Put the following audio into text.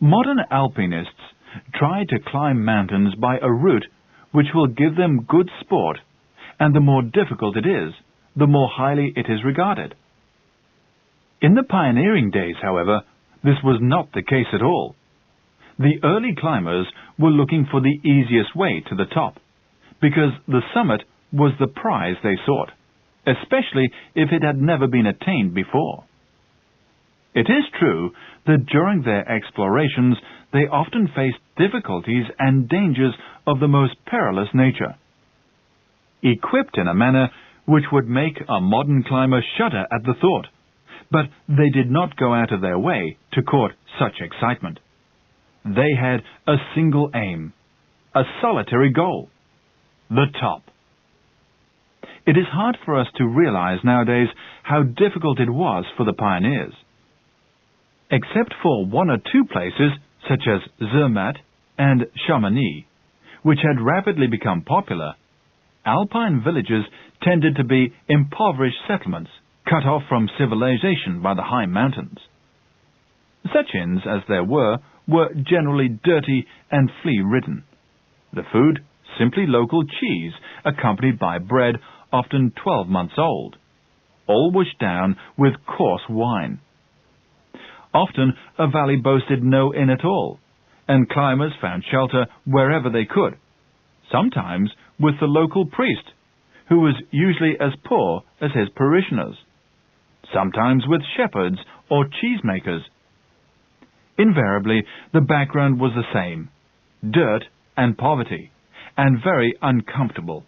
Modern alpinists try to climb mountains by a route which will give them good sport, and the more difficult it is, the more highly it is regarded. In the pioneering days, however, this was not the case at all. The early climbers were looking for the easiest way to the top, because the summit was the prize they sought, especially if it had never been attained before. It is true that during their explorations they often faced difficulties and dangers of the most perilous nature. Equipped in a manner which would make a modern climber shudder at the thought, but they did not go out of their way to court such excitement. They had a single aim, a solitary goal: the top. It is hard for us to realize nowadays how difficult it was for the pioneers. Except for one or two places, such as Zermatt and Chamonix, which had rapidly become popular, alpine villages tended to be impoverished settlements cut off from civilization by the high mountains. Such inns as there were generally dirty and flea-ridden. The food, simply local cheese, accompanied by bread often 12 months old, all washed down with coarse wine. Often a valley boasted no inn at all, and climbers found shelter wherever they could, sometimes with the local priest, who was usually as poor as his parishioners, sometimes with shepherds or cheesemakers. Invariably, the background was the same: dirt and poverty, and very uncomfortable.